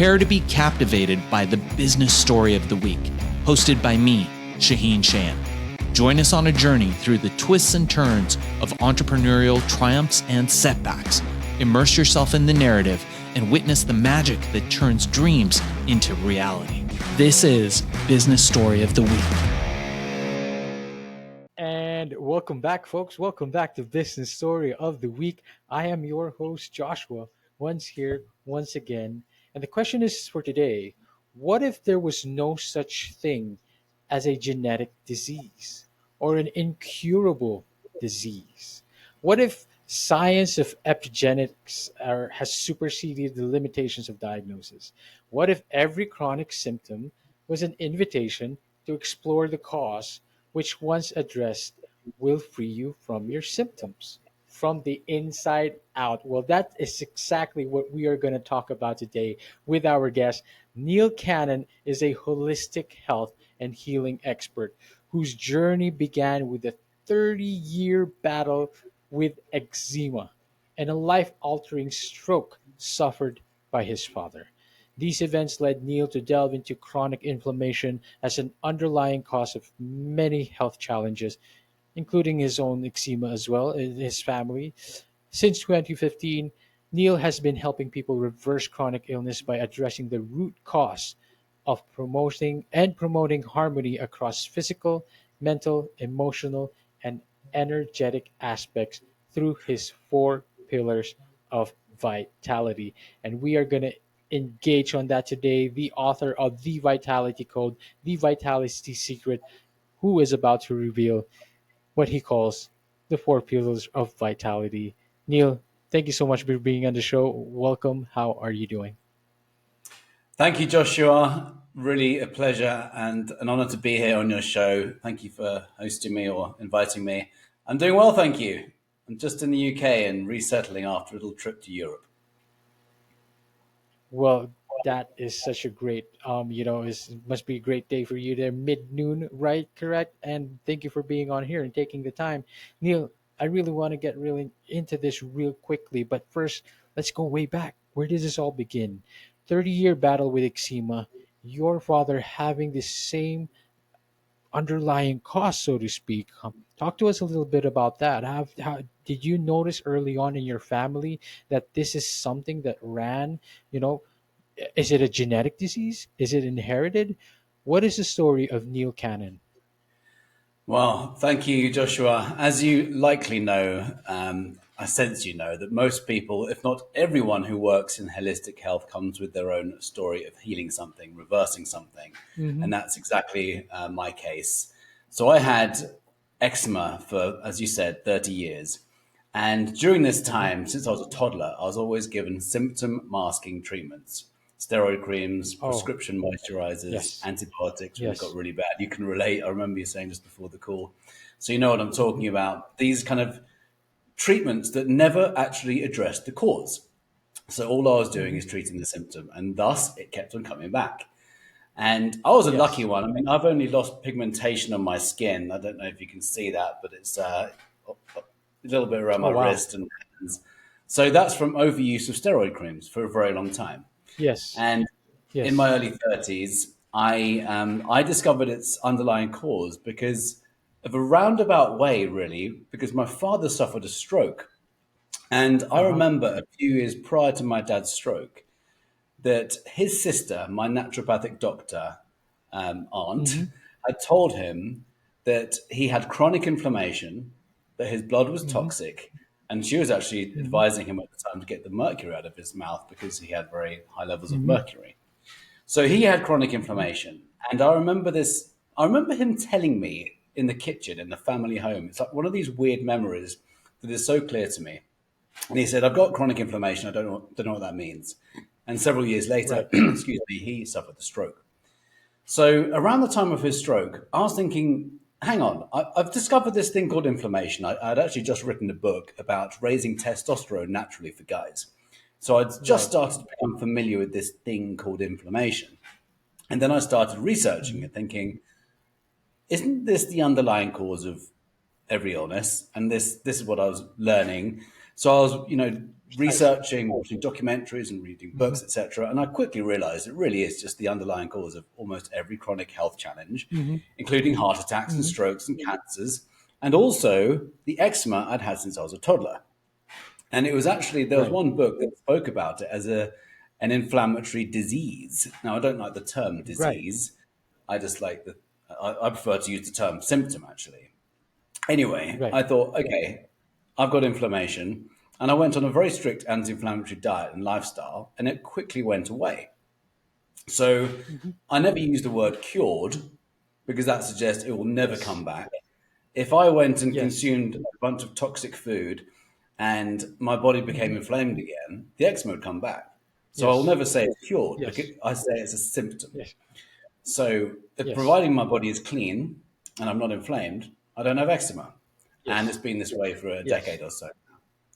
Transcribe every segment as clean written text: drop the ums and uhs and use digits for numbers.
Prepare to be captivated by the business story of the week, hosted by me, Shaheen Shan. Join us on a journey through the twists and turns of entrepreneurial triumphs and setbacks. Immerse yourself in the narrative and witness the magic that turns dreams into reality. This is Business Story of the Week. And welcome back, folks. Welcome back to Business Story of the Week. I am your host, Joshua, once here, once again. And the question is for today: what if there was no such thing as a genetic disease or an incurable disease? What if science of epigenetics has superseded the limitations of diagnosis? What if every chronic symptom was an invitation to explore the cause, which once addressed will free you from your symptoms from the inside out? Well, that is exactly what we are going to talk about today with our guest. Neil Cannon is a holistic health and healing expert whose journey began with a 30-year battle with eczema and a life altering stroke suffered by his father. These events led Neil to delve into chronic inflammation as an underlying cause of many health challenges, including his own eczema as well in his family. Since 2015, Neil has been helping people reverse chronic illness by addressing the root cause of promoting harmony across physical, mental, emotional, and energetic aspects through his four pillars of vitality. And we are going to engage on that today. The author of The Vitality Code, The Vitality Secret, who is about to reveal what he calls the four pillars of vitality. Neil, thank you so much for being on the show. Welcome. How are you doing? Thank you, Joshua. Really a pleasure and an honor to be here on your show. Thank you for hosting me or inviting me. I'm doing well, thank you. I'm just in the UK and resettling after a little trip to Europe. Well, that is such a great, must be a great day for you there, mid noon, right? Correct. And thank you for being on here and taking the time. Neil, I really want to get really into this real quickly, but first, let's go way back. Where did this all begin? 30-year battle with eczema, your father having the same underlying cause, so to speak. Talk to us a little bit about that. How did you notice early on in your family that this is something that ran? You know, is it a genetic disease? Is it inherited? What is the story of Neil Cannon? Well, thank you, Joshua. As you likely know, I sense you know that most people, if not everyone who works in holistic health, comes with their own story of healing something, reversing something. Hmm. And that's exactly my case. So I had eczema for, as you said, 30 years. And during this Uh-huh. time, since I was a toddler, I was always given symptom masking treatments, steroid creams, Oh, prescription moisturizers, yes, antibiotics when it got yes, really bad. You can relate. I remember you saying just before the call. So you know what I'm talking hmm, about. These kind of treatments that never actually addressed the cause. So all I was doing hmm, is treating the symptom, and thus it kept on coming back. And I was a lucky yes, one. I mean, I've only lost pigmentation on my skin. I don't know if you can see that, but it's a little bit around oh my wow, wrist and hands. So that's from overuse of steroid creams for a very long time. yes, And in my yes, early 30s, I discovered its underlying cause because of a roundabout way, really, because my father suffered a stroke. And I uh-huh, remember a few years prior to my dad's stroke that his sister, my naturopathic doctor, aunt, hmm, had told him that he had chronic inflammation, that his blood was hmm, toxic, and she was actually hmm, advising him at the time to get the mercury out of his mouth because he had very high levels of hmm, mercury. So he had chronic hmm, inflammation. And I remember this, I remember him telling me in the kitchen in the family home. It's like one of these weird memories that is so clear to me. And he said, I've got chronic inflammation. I don't know what that means. And several years later, right, excuse me, he suffered a stroke. So around the time of his stroke, I was thinking, hang on, I've discovered this thing called inflammation. I'd actually just written a book about raising testosterone naturally for guys. So I'd just right, started to become familiar with this thing called inflammation. And then I started researching hmm, and thinking, isn't this the underlying cause of every illness? And this is what I was learning. So I was, Precisely. researching, watching documentaries and reading books, etc. And I quickly realized it really is just the underlying cause of almost every chronic health challenge, Hmm. including heart attacks and Hmm. strokes and cancers, and also the eczema I'd had since I was a toddler. And it was actually, there was Right. one book that spoke about it as an inflammatory disease. Now, I don't like the term Right. disease. I just like I prefer to use the term symptom, actually. Anyway, Right. I thought, okay, I've got inflammation. And I went on a very strict anti inflammatory diet and lifestyle, and it quickly went away. So Hmm. I never used the word cured because that suggests it will never Yes. come back. If I went and Yes. consumed a bunch of toxic food and my body Hmm. became inflamed again, the eczema would come back. So I'll Yes. never say it's cured, but Yes. I say it's a symptom. Yes. So if Yes. providing my body is clean and I'm not inflamed, I don't have eczema. And Yes. it's been this way for a Yes. decade or so.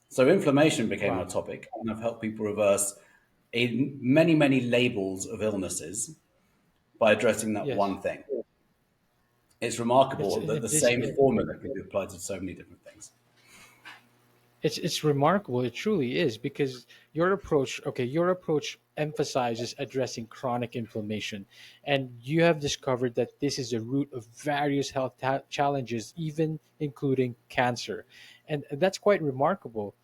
So inflammation became our Wow. topic, and I've helped people reverse many, many labels of illnesses by addressing that Yes. one thing. It's It's remarkable that it, the this. same formula can be applied to so many different things. It's remarkable. It truly is because your approach emphasizes addressing chronic inflammation, and you have discovered that this is the root of various health challenges, even including cancer, and that's quite remarkable.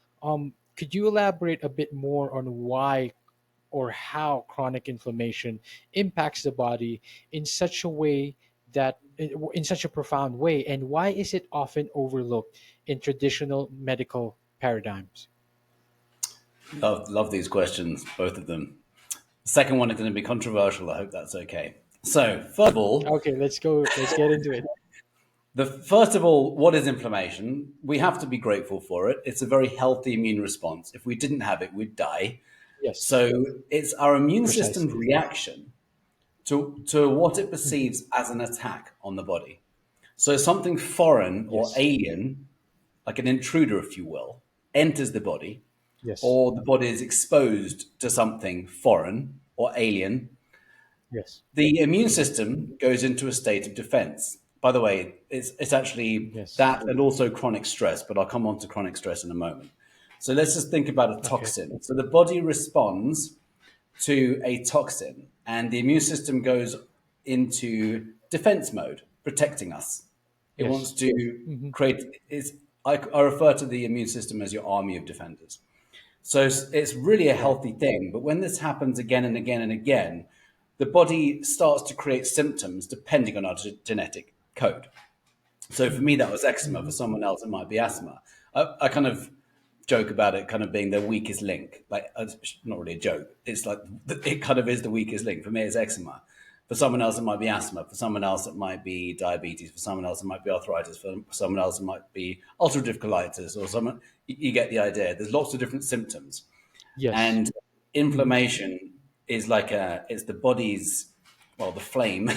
Could you elaborate a bit more on why or how chronic inflammation impacts the body in such a way that in such a profound way, and why is it often overlooked in traditional medical paradigms? Love these questions, both of them. The second one is going to be controversial. I hope that's okay. So, first of all, Okay, let's go. Let's get into it. what is inflammation? We have to be grateful for it. It's a very healthy immune response. If we didn't have it, we'd die. Yes, So, it's our immune system's precisely. reaction to what it Mhm. perceives as an attack on the body. So, something foreign or Yes, alien, like an intruder, if you will, enters the body, yes, or the body is exposed to something foreign or alien, yes, the immune system goes into a state of defense. By the way, it's actually yes. that and also chronic stress, but I'll come on to chronic stress in a moment. So let's just think about a Okay. toxin. So the body responds to a toxin, and the immune system goes into defense mode, protecting us. It wants Yes. to Hmm. create. I refer to the immune system as your army of defenders. So it's really a Right. healthy thing. But when this happens again and again and again, the body starts to create symptoms depending on our genetic code. So for Hmm. me, that was eczema. For Hmm. someone else, it might be asthma. I kind of joke about it kind of being the weakest link. Like, it's not really a joke. It's like, it kind of is the weakest link. For me, it's eczema. For someone else, it might be asthma. For someone else, it might be diabetes. For someone else, it might be arthritis. For someone else, it might be ulcerative colitis or someone, you get the idea. There's lots of different symptoms. Yes. And Hmm. inflammation is like it's the body's, well, the flame,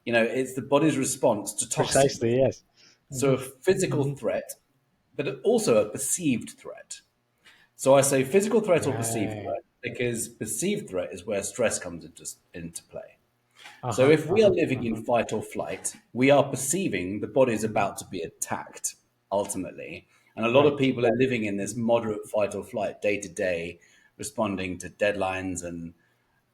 it's the body's response to toxins. Precisely. Yes. So Hmm. a physical Hmm. threat, but also a perceived threat. So I say physical threat or perceived Right. threat because perceived threat is where stress comes into play. Uh So huh. if Uh we are huh. living Uh in huh. fight or flight, we are perceiving the body is Hmm. about to be attacked ultimately. And a lot of Right. people are living in this Hmm. moderate fight or flight day to day, responding to deadlines and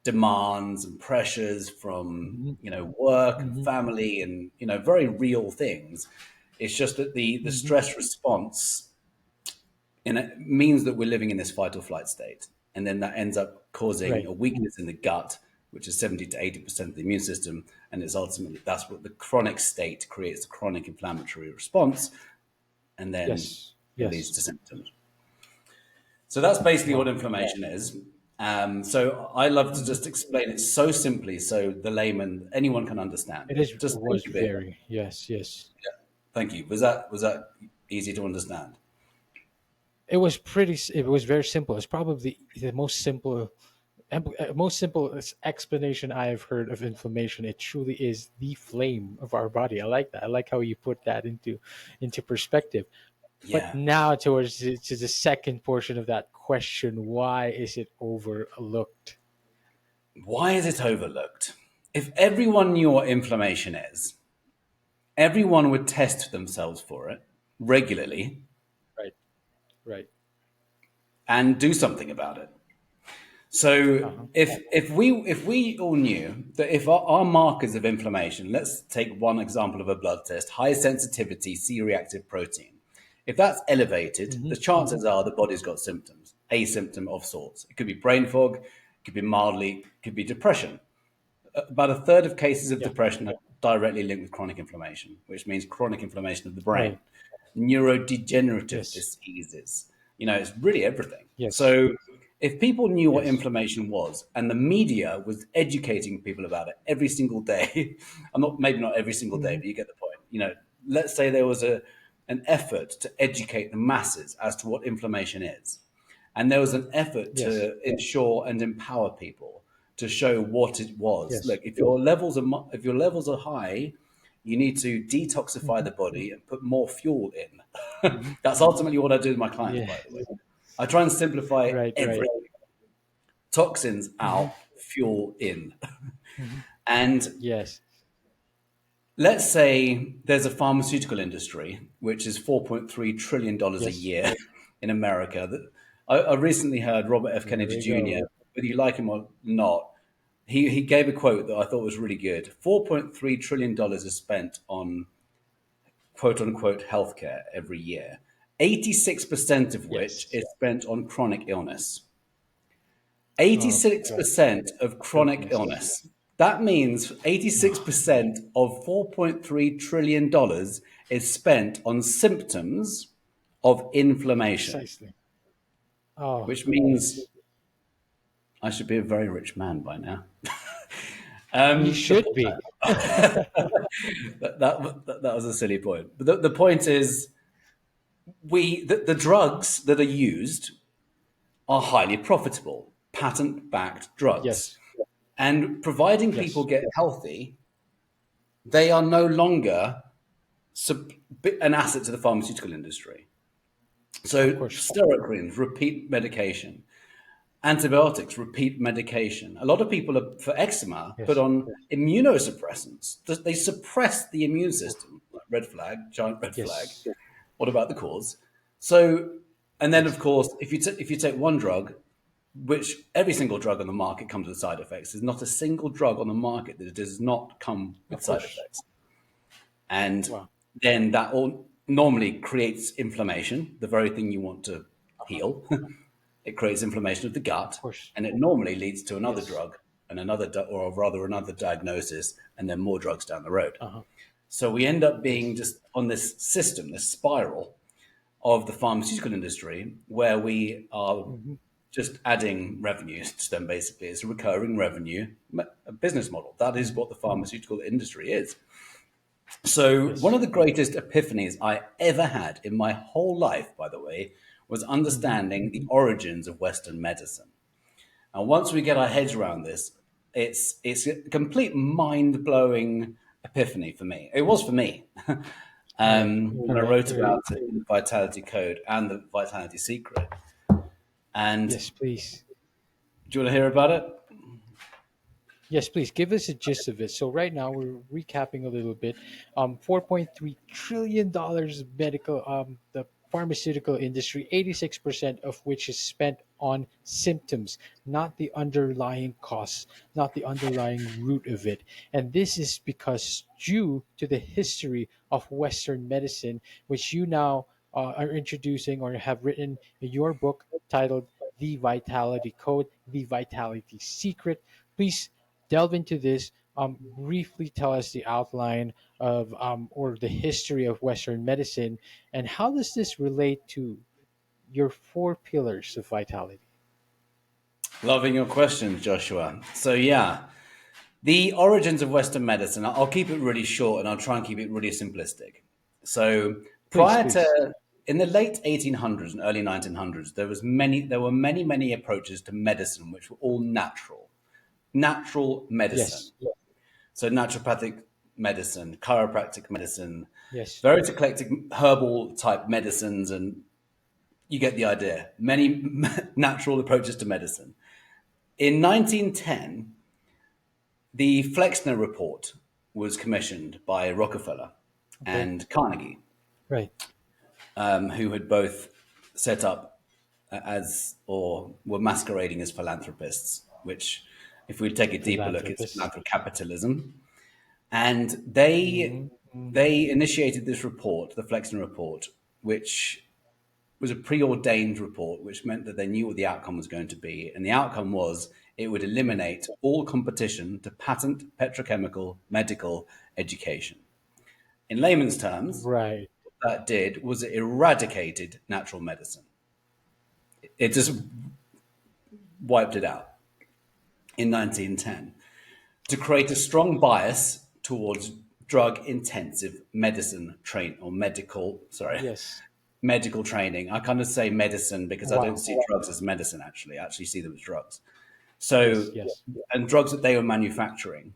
demands and pressures from Hmm. work and Hmm. family and very real things. It's just that the Hmm. stress response means that we're living in this fight or flight state, and then that ends up causing Right. a weakness in the gut, which is 70 to 80% of the immune system, and it's ultimately that's what the chronic state creates, a chronic inflammatory response, and then Yes. it leads Yes. to symptoms. So that's basically what Wow. inflammation is. So I love to Hmm. just explain it so simply so the layman, anyone can understand It it. is. It Just think was of it. very. Yes. Yes. Thank you. Was that easy to understand? It was pretty. It was very simple. It's probably the most simple explanation I have heard of inflammation. It truly is the flame of our body. I like that. I like how you put that into perspective. But Yeah. now to the second portion of that question, why is it overlooked? Why is it overlooked? If everyone knew what inflammation is, everyone would test themselves for it regularly, Right. Right. and do something about it. So Uh-huh. if we all knew that if our markers of inflammation, let's take one example of a blood test, high sensitivity C-reactive protein, if that's elevated, Mm-hmm. the chances are the body's got symptoms, a symptom of sorts. It could be brain fog, it could be mildly, it could be depression. About a third of cases of Yeah. depression are directly linked with chronic inflammation, which means chronic inflammation of the brain, Right. neurodegenerative Yes. diseases. It's really everything. Yes. So if people knew what Yes. inflammation was and the media was educating people about it every single day, I'm not maybe not every single day, Mm-hmm. but you get the point. Let's say there was an effort to educate the masses as to what inflammation is. And there was an effort Yes. to ensure and empower people to show what it was. Yes. Look, if your levels are high, you need to detoxify Mm-hmm. the body and put more fuel in. Mm-hmm. That's ultimately what I do with my clients, Yeah. by the way. I try and simplify Right. Right. everything. Toxins Mm-hmm. out, fuel in. Mm-hmm. And Yes. let's say there's a pharmaceutical industry, which is $4.3 trillion a Yes. year in America. I recently heard Robert F. There Kennedy we go. Jr., whether you like him or not, he gave a quote that I thought was really good. $4.3 trillion is spent on quote unquote healthcare every year, 86% of which Yes. is spent on chronic illness. Oh God. 86% of chronic Goodness. illness. That means Oh, 86% of $4.3 trillion is spent on symptoms of inflammation, precisely. Oh, which means I should be a very rich man by now. you The, should be. that was a silly point. But the point is, the drugs that are used are highly profitable, patent backed drugs. Yes. And providing people Yes. get healthy, they are no longer an asset to the pharmaceutical industry. Of So, course. steroids, repeat medication, antibiotics, repeat medication. A lot of people for eczema put Yes. on immunosuppressants. They suppress the immune system. Like red flag, giant red flag. Yes. What about the cause? So, and then of Yes. course, if you take one drug, which every single drug on the market comes with side effects, there's not a single drug on the market that does not come with Of side course. effects. And Wow. then that all normally creates inflammation, the very thing you want to heal. It creates inflammation of the gut, Of course. and it normally leads to another Yes. drug and or rather another diagnosis, and then more drugs down the road. Uh-huh. So we end up being Yes. just on this system, this spiral of the pharmaceutical industry, where we are Mm-hmm. just adding revenues to them. Basically, it's a recurring revenue a business model. That is Mm-hmm. what the pharmaceutical industry is. So, one Yes. of the greatest epiphanies I ever had in my whole life, by the way, was Mm-hmm. understanding the origins of Western medicine. And once we get our heads around this, it's a complete mind blowing epiphany for me. It was for me Right. when I Right. wrote Right. about it in the Vitality Code and the Vitality Secret. And Yes, please. do you want to hear about it? Yes, please give us a gist of it. So right now we're recapping a little bit. $4.3 trillion medical, the pharmaceutical industry, 86% of which is spent on symptoms, not the underlying costs, not the underlying root of it. And this is because due to the history of Western medicine, which you now are introducing or have written in your book titled The Vitality Code, The Vitality Secret. Please delve into this. Briefly tell us the outline of or the history of Western medicine, and how does this relate to your four pillars of vitality? Loving your questions, Joshua. So, yeah, the origins of Western medicine, I'll keep it really short and I'll try and keep it really simplistic. So, Please, prior please. to in the late 1800s and early 1900s, there were many approaches to medicine which were all natural medicine. Yes, So, naturopathic medicine, chiropractic medicine, yes, very eclectic herbal type medicines, and you get the idea. Many natural approaches to medicine. In 1910, the Flexner Report was commissioned by Rockefeller okay, and Carnegie, right, who had both set up as or were masquerading as philanthropists, which, if we take a deeper look, it's Philanthropist. philanthrocapitalism. And they Mm-hmm. they initiated this report, the Flexner Report, which was a preordained report, which meant that they knew what the outcome was going to be. And the outcome was it would Okay. eliminate all competition to patent petrochemical medical education. In layman's terms, Right. what that did was it eradicated natural medicine. It just wiped it out in 1910 to create a strong bias towards drug intensive medicine train or medical, sorry, Yes. medical training. I kind of say medicine because I don't Wow. see drugs as medicine, actually. I actually see them as drugs. Yes. So, Yes. and drugs that they were manufacturing.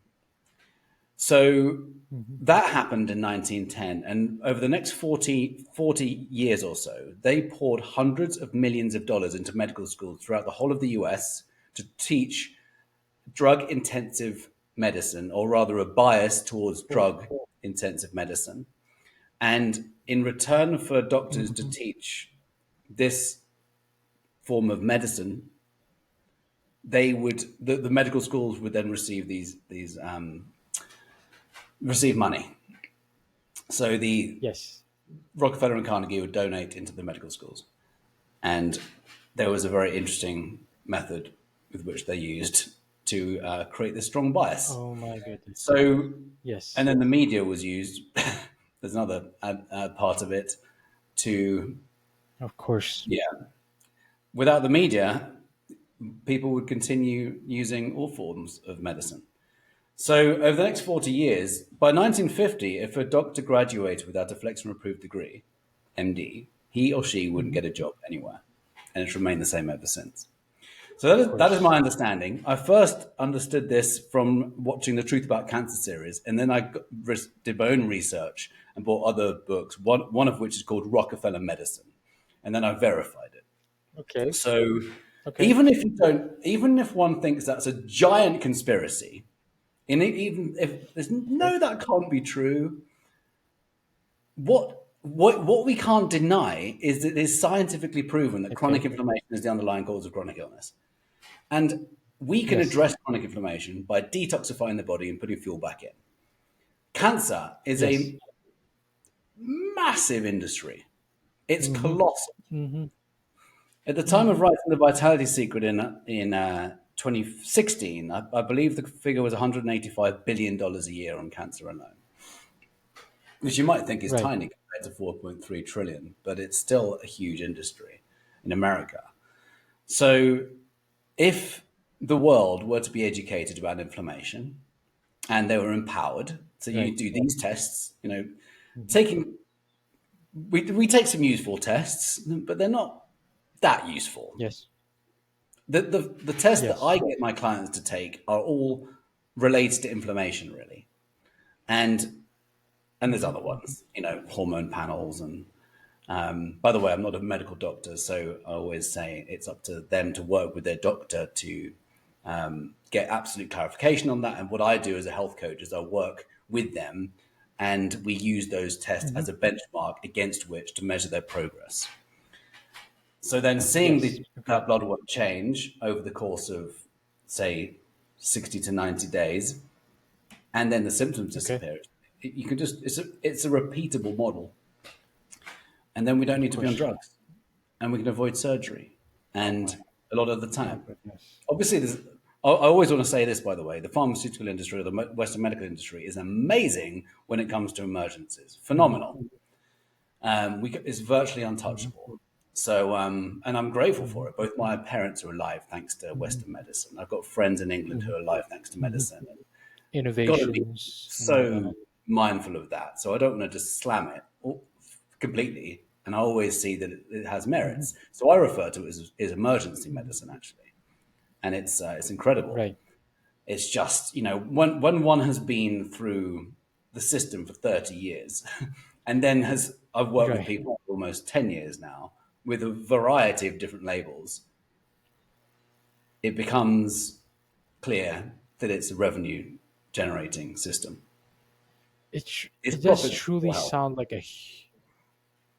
So Mm-hmm. that happened in 1910. And over the next 40 years or so, they poured hundreds of millions of dollars into medical schools throughout the whole of the US to teach drug intensive medicine, or rather a bias towards drug intensive medicine. And in return for doctors to Mm-hmm. teach this form of medicine, the medical schools would then receive receive money. So the Yes. Rockefeller and Carnegie would donate into the medical schools, and there was a very interesting method with which they used to create this strong bias. Oh my goodness. So, and Yes. then the media was used. There's another part of it to, Of course. yeah. Without the media, people would continue using all forms of medicine. So, over the next 40 years, by 1950, if a doctor graduated without a Flexner approved degree, MD, he or she wouldn't Mm-hmm. get a job anywhere. And it's remained the same ever since. So, Of that is course. my understanding. I first understood this from watching the Truth About Cancer series, and then did my own research and bought other books, one of which is called Rockefeller Medicine. And then I verified it. Okay. So, Okay. even if one thinks that's a giant conspiracy, and even if there's Okay. no, that can't be true. What we can't deny is that it is scientifically proven that chronic Okay. inflammation is the underlying cause of chronic illness, and we can Yes. address chronic inflammation by detoxifying the body and putting fuel back in. Cancer is Yes. a massive industry. It's Mm-hmm. colossal. Mm-hmm. At the time of Mm-hmm. writing the Vitality Secret in 2016, I believe the figure was $185 billion a year on cancer alone, which you might think is Right. tiny compared to 4.3 trillion, but it's still a huge industry in America. So if the world were to be educated about inflammation and they were empowered, so you Right. do these tests, Mm-hmm. taking we take some useful tests, but they're not that useful. Yes. The tests that I Yes. get my clients to take are all related to inflammation, really, and there's Mm-hmm. other ones, hormone panels. And by the way, I'm not a medical doctor, so I always say it's up to them to work with their doctor to get absolute clarification on that. And what I do as a health coach is I work with them, and we use those tests Mm-hmm. as a benchmark against which to measure their progress. So then seeing Yes. Okay. that blood work change over the course of, say, 60 to 90 days, and then the symptoms Okay. disappear, you can just, it's a repeatable model. And then we don't Of need to be on course. drugs, and we can avoid surgery. Oh And my. a lot of the My time, goodness. obviously, I always want to say this, by the way, the pharmaceutical industry or the Western medical industry is amazing when it comes to emergencies. Mm-hmm. Phenomenal. It's virtually Mm-hmm. untouchable. So, and I'm grateful Mm-hmm. for it. Both my parents are alive thanks to Mm-hmm. Western medicine. I've got friends in England Mm-hmm. who are alive thanks to Mm-hmm. medicine. And got to be Innovations and all so that. mindful of that. So I don't want to just slam it completely. And I always see that it has Mm-hmm. merits. So I refer to it as emergency medicine, actually, and it's incredible. Right. It's just, when one has been through the system for 30 years and then I've worked with Right. people for almost 10 years now with a variety of different labels, it becomes clear that it's a revenue generating system. It It's does profit for truly health. sound like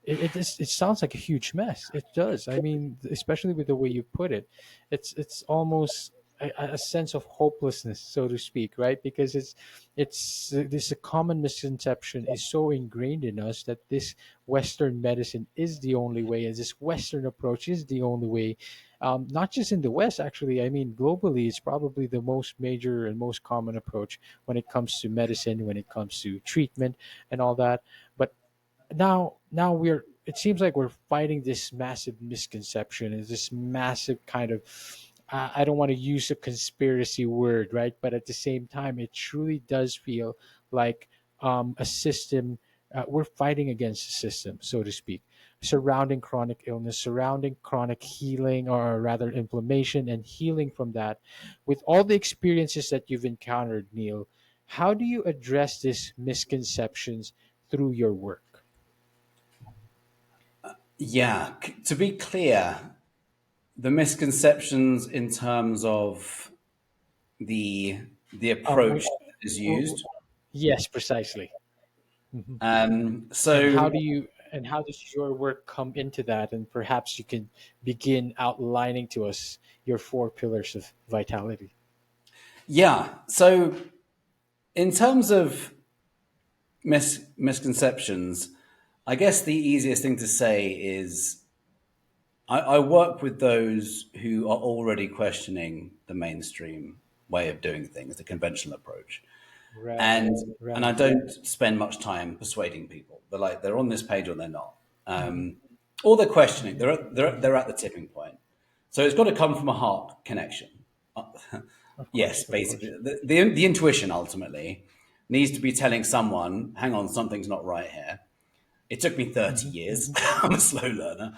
it sounds like a huge mess. It does. I mean, especially with the way you put it, it's almost a sense of hopelessness, so to speak, right? Because it's this a common misconception is so ingrained in us that this Western medicine is the only way, and this Western approach is the only way. Not just in the West, actually. I mean, globally, it's probably the most major and most common approach when it comes to medicine, when it comes to treatment, and all that. But now we're it seems like we're fighting this massive misconception is this massive kind of I don't want to use a conspiracy word, right? But at the same time it truly does feel like a system, we're fighting against a system, so to speak, surrounding chronic illness, surrounding chronic healing, or rather inflammation and healing from that. With all the experiences that you've encountered, Neil, how do you address these misconceptions through your work? Yeah, to be clear, the misconceptions in terms of the the Um, approach w- that is w- used. yes, precisely. Mhm. And So how does your work come into that? And perhaps you can begin outlining to us your four pillars of vitality. yeah, so in terms of misconceptions, I guess the easiest thing to say is I work with those who are already questioning the mainstream way of doing things, the conventional approach. and Right, and I right. don't spend much time persuading people. They're on this page or they're not, Hmm. or they're questioning. Hmm. They're at the tipping point. So it's got to come from a heart connection. Uh, Of yes, course, of basically, course. the intuition ultimately needs to be telling someone, "Hang on, something's not right here." It took me 30 Hmm. years. Hmm. I'm a slow learner.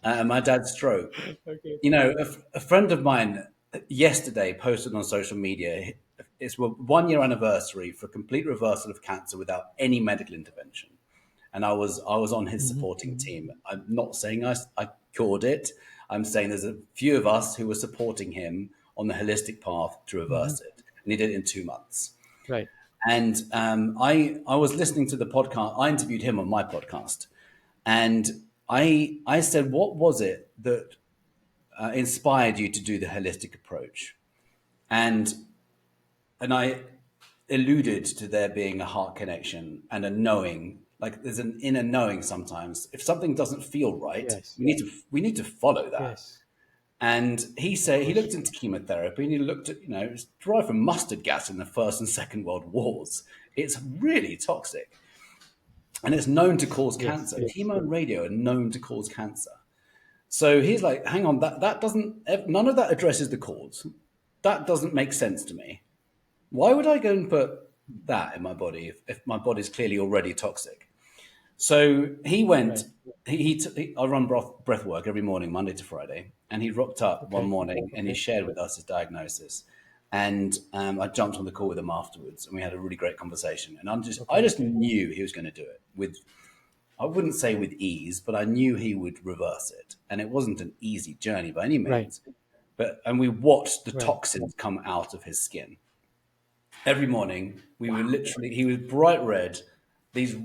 My dad's stroke. Okay. A friend of mine yesterday posted on social media it's 1 year anniversary for complete reversal of cancer without any medical intervention. And I was on his Hmm. supporting Hmm. team. I'm not saying I cured it. I'm saying there's a few of us who were supporting him on the holistic path to Hmm. reverse it. And he did it in 2 months. Right. And I was listening to the podcast. I interviewed him on my podcast, and I said, "What was it that inspired you to do the holistic approach?" And I alluded to there being a heart connection and a knowing. Like there's an inner knowing sometimes. If something doesn't feel right, Yes. we need to follow that. Yes. And he Of said he course. looked into chemotherapy and he looked at, it's derived from mustard gas in the First and Second World Wars. It's really toxic and it's known to cause Yes. cancer. Yes. Chemo and radio are known to cause cancer. So he's like, hang on, that doesn't, none of that addresses the cause. That doesn't make sense to me. Why would I go and put that in my body if my body's clearly already toxic? So he went. Right. I run breath work every morning, Monday to Friday, and he rocked up one Okay. morning and he Okay. shared with us his diagnosis. And I jumped on the call with him afterwards, and we had a really great conversation. And I Okay. just knew he was going to do it with, I wouldn't say with ease, but I knew he would reverse it. And it wasn't an easy journey by any Right. means. And we watched the Right. toxins come out of his skin every morning. He was bright red. His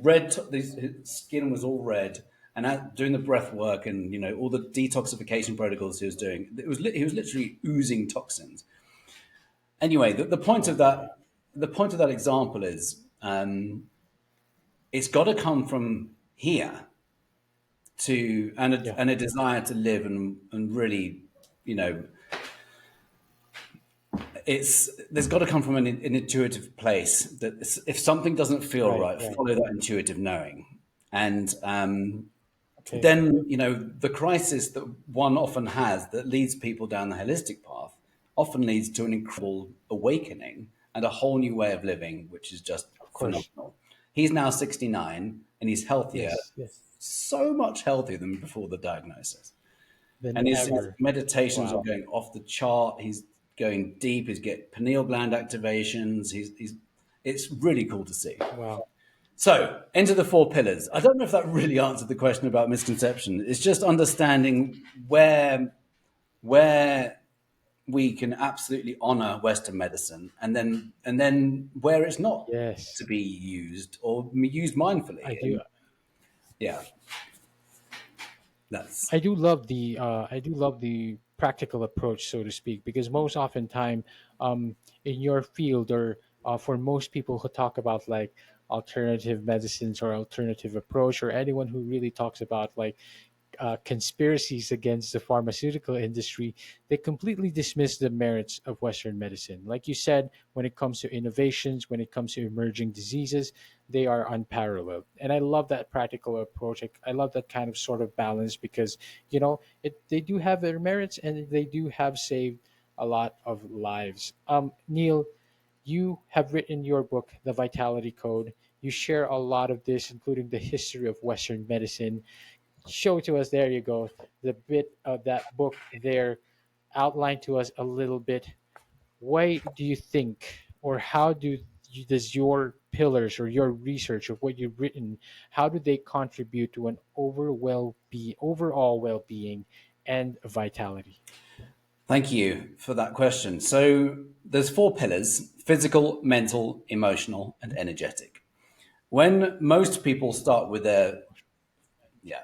skin was all red. And doing the breath work and all the detoxification protocols he was doing, he was literally oozing toxins. Anyway, Oh my. the point of that example is it's got to come from here to Yeah. and a desire to live and really, you know, it's there's got to come from an intuitive place that if something doesn't feel Right. right, Right. follow that intuitive knowing. And Okay. then, the crisis that one often has that leads people down the holistic path often leads to an incredible awakening and a whole new way of living, which is just Of course. phenomenal. He's now 69 and he's healthier, Yes. Yes. so much healthier than before the diagnosis. Than And his ever. meditations are Wow. going off the chart. He's going deep. He's getting pineal gland activations. It's really cool to see. Wow. So, into the four pillars. I don't know if that really answered the question about misconception. It's just understanding where we can absolutely honor Western medicine, and then where it's not Yes. to be used or used mindfully. I do. And yeah, That's I do love the practical approach, so to speak, because most often time, in your field, or for most people who talk about like alternative medicines or alternative approach, or anyone who really talks about like conspiracies against the pharmaceutical industry, they completely dismiss the merits of Western medicine. Like you said, when it comes to innovations, when it comes to emerging diseases, they are unparalleled. And I love that practical approach. I love that kind of sort of balance because, they do have their merits and they do have saved a lot of lives. Neil, you have written your book, The Vitality Code. You share a lot of this, including the history of Western medicine. Show to us, there you go, the bit of that book there. Outline to us a little bit, why do you think, or how does your pillars or your research of what you've written, how do they contribute to an overall well-being and vitality? Thank you for that question. So there's four pillars: physical, mental, emotional, and energetic. When most people start with their yeah.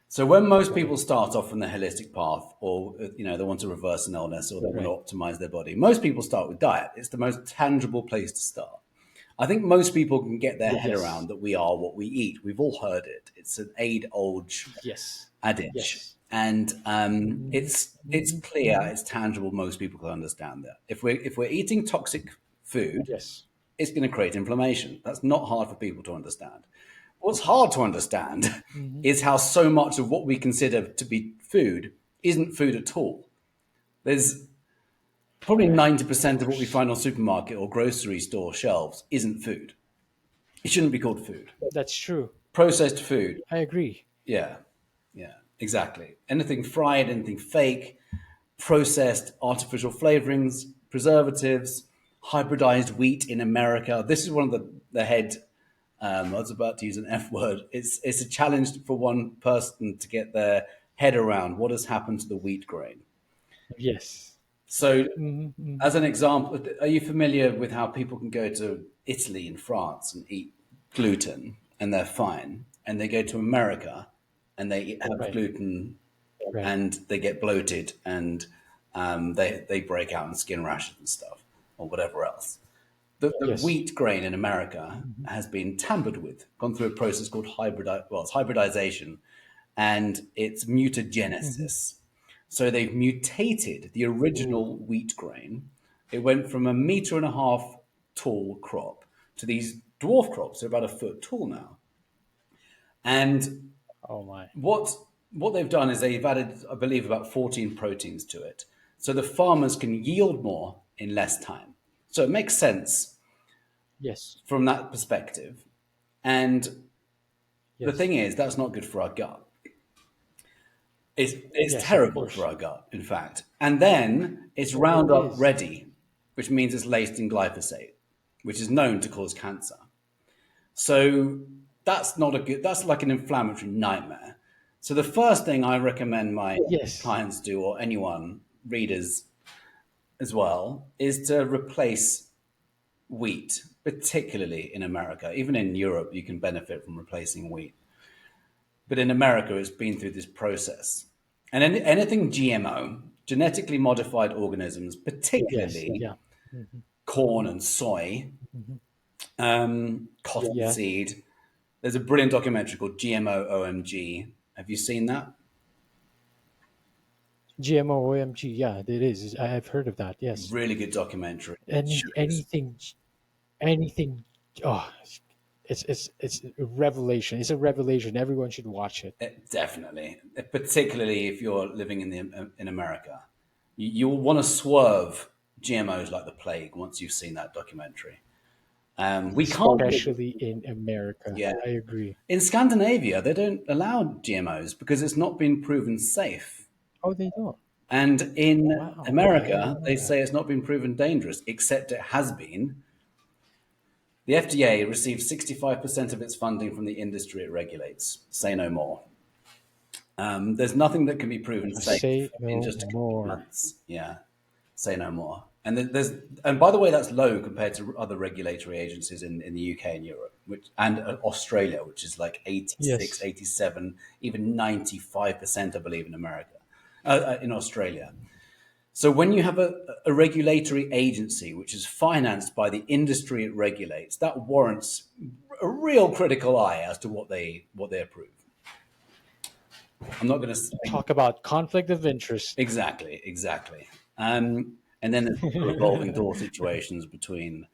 So when most people start off on the holistic path, or they want to reverse an illness, or they want Right. to optimize their body, most people start with diet. It's the most tangible place to start. I think most people can get their head around Yes. that we are what we eat. We've all heard it. It's an age-old Yes. adage, Yes. and Hmm. it's Hmm. clear, Hmm. it's tangible. Most people can understand that. If we're eating toxic food, Yes. it's going to create inflammation. That's not hard for people to understand. What's hard to understand Hmm. is how so much of what we consider to be food isn't food at all. There's probably Of 90% of what we course. find on supermarket or grocery store shelves isn't food. It shouldn't be called food. That's true. Processed food, I agree. yeah, yeah, exactly. Anything fried, anything fake, processed, artificial flavorings, preservatives, hybridized wheat in America. This is one of the head. I was about to use an F word. It's a challenge for one person to get their head around what has happened to the wheat grain. Yes. So, Hmm. Hmm. as an example, are you familiar with how people can go to Italy and France and eat gluten and they're fine, and they go to America and they have Right. gluten Right. and they get bloated and they break out in skin rashes and stuff or whatever else. The Yes. wheat grain in America Hmm. has been tampered with, gone through a process called it's hybridization, and it's Hmm. mutagenesis. So they've mutated the Ooh. original wheat grain. It went from a meter and a half tall crop to these dwarf crops. They're about a foot tall now. And Oh my. what what they've done is they've added, I believe, about 14 proteins to it, so the farmers can yield more in less time. So it makes sense Yes. from that perspective. And the Yes. thing is, that's not good for our gut. It's Yes, of terrible for course. our gut, in fact. And then it's It Roundup is. ready, which means it's laced in glyphosate, which is known to cause cancer. So that's not a good, that's like an inflammatory nightmare. So the first thing I recommend my Yes. clients do, or anyone, readers as well, is to replace wheat, particularly in America. Even in Europe, you can benefit from replacing wheat. But in America, it's been through this process. And anything GMO, genetically modified organisms, Yes. particularly Yeah. Hmm. corn and soy, Hmm. Yeah. cottonseed. There's a brilliant documentary called GMO OMG. Have you seen that? GMO OMG. Yeah, it is. I've heard of that. Yes. Really good documentary. It Any shows anything anything. Oh, it's a revelation. It's a revelation. Everyone should watch it. it, definitely, particularly if you're living in America, you'll want to swerve GMOs like the plague once you've seen that documentary. We can't, Especially in America. yeah. I agree. In Scandinavia, they don't allow GMOs because it's not been proven safe. Oh, they don't. And in Wow. I America, didn't know they that. say it's not been proven dangerous, except it has been. The FDA receives 65% of its funding from the industry it regulates. Say no more. There's nothing that can be proven safe Say in no just a couple of more. months. Yeah, say no more. And by the way, that's low compared to other regulatory agencies in the UK and Europe, and Australia, which is like 86, Yes. 87, even 95%, I believe, in America, in Australia. So when you have a regulatory agency which is financed by the industry it regulates, that warrants a real critical eye as to what they approve. I'm not going to say Talk about conflict of interest. exactly. And then there's the revolving door situations between